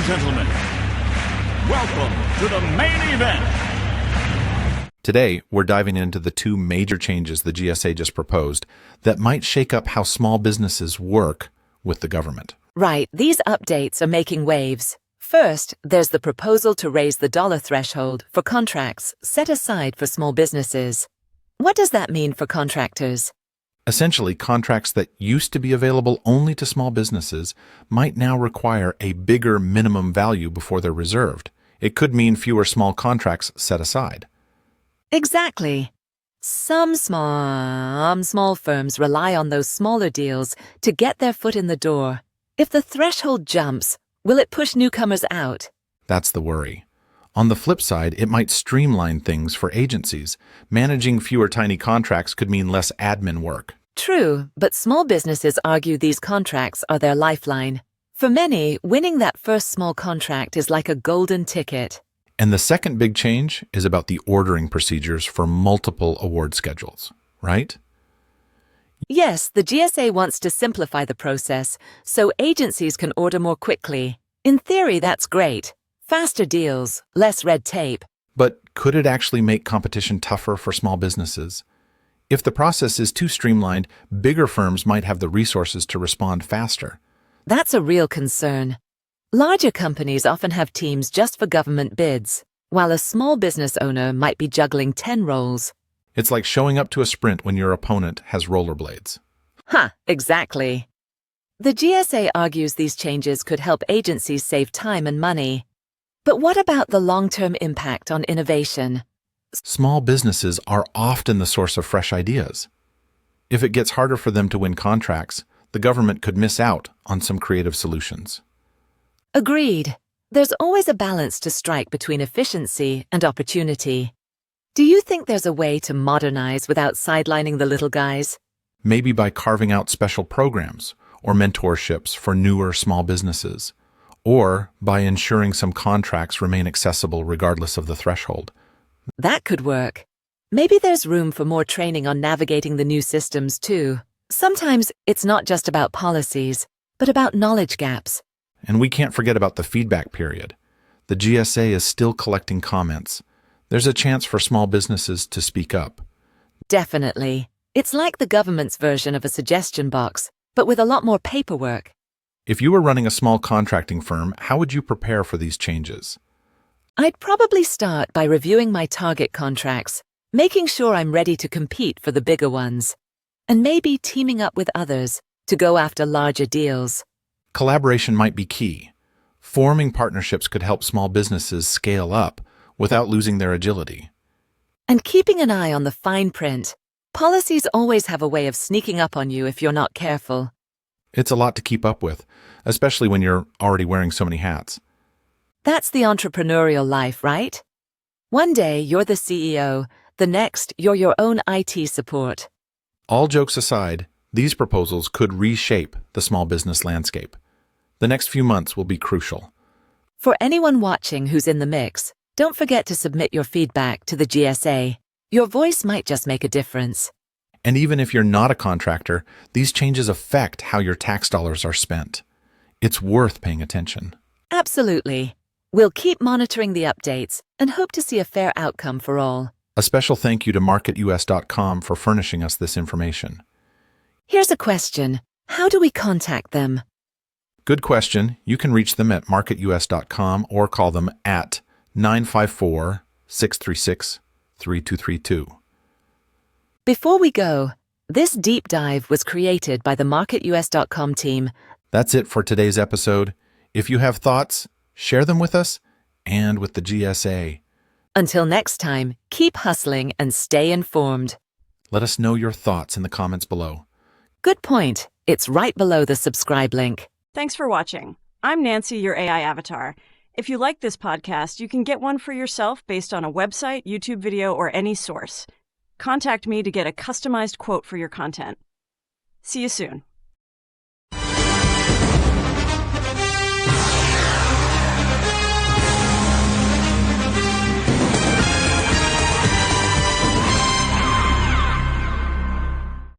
gentlemen, welcome to the main event. Today, we're diving into the two major changes the GSA just proposed that might shake up how small businesses work with the government. Right, these updates are making waves. First, there's the proposal to raise the dollar threshold for contracts set aside for small businesses. What does that mean for contractors? Essentially, contracts that used to be available only to small businesses might now require a bigger minimum value before they're reserved. It could mean fewer small contracts set aside. Exactly. Some small firms rely on those smaller deals to get their foot in the door. If the threshold jumps, will it push newcomers out? That's the worry. On the flip side, it might streamline things for agencies. Managing fewer tiny contracts could mean less admin work. True, but small businesses argue these contracts are their lifeline. For many, winning that first small contract is like a golden ticket. And the second big change is about the ordering procedures for multiple award schedules, right? Yes, the GSA wants to simplify the process so agencies can order more quickly. In theory, that's great. Faster deals, less red tape. But could it actually make competition tougher for small businesses? If the process is too streamlined, bigger firms might have the resources to respond faster. That's a real concern. Larger companies often have teams just for government bids, while a small business owner might be juggling 10 roles. It's like showing up to a sprint when your opponent has rollerblades. Exactly. The GSA argues these changes could help agencies save time and money. But what about the long-term impact on innovation? Small businesses are often the source of fresh ideas. If it gets harder for them to win contracts, the government could miss out on some creative solutions. Agreed. There's always a balance to strike between efficiency and opportunity. Do you think there's a way to modernize without sidelining the little guys? Maybe by carving out special programs or mentorships for newer small businesses, or by ensuring some contracts remain accessible regardless of the threshold. That could work. Maybe there's room for more training on navigating the new systems too. Sometimes it's not just about policies, but about knowledge gaps. And we can't forget about the feedback period. The GSA is still collecting comments. There's a chance for small businesses to speak up. Definitely. It's like the government's version of a suggestion box, but with a lot more paperwork. If you were running a small contracting firm, how would you prepare for these changes? I'd probably start by reviewing my target contracts, making sure I'm ready to compete for the bigger ones, and maybe teaming up with others to go after larger deals. Collaboration might be key. Forming partnerships could help small businesses scale up without losing their agility. And keeping an eye on the fine print. Policies always have a way of sneaking up on you if you're not careful. It's a lot to keep up with, especially when you're already wearing so many hats. That's the entrepreneurial life, right? One day you're the CEO, the next you're your own IT support. All jokes aside, these proposals could reshape the small business landscape. The next few months will be crucial. For anyone watching who's in the mix, don't forget to submit your feedback to the GSA. Your voice might just make a difference. And even if you're not a contractor, these changes affect how your tax dollars are spent. It's worth paying attention. Absolutely. We'll keep monitoring the updates and hope to see a fair outcome for all. A special thank you to marketus.com for furnishing us this information. Here's a question. How do we contact them? Good question. You can reach them at marketus.com or call them at 954-636-3232. Before we go, this deep dive was created by the marketus.com team. That's it for today's episode. If you have thoughts, share them with us and with the GSA. Until next time, keep hustling and stay informed. Let us know your thoughts in the comments below. Good point. It's right below the subscribe link. Thanks for watching. I'm Nancy, your AI avatar. If you like this podcast, you can get one for yourself based on a website, YouTube video, or any source. Contact me to get a customized quote for your content. See you soon.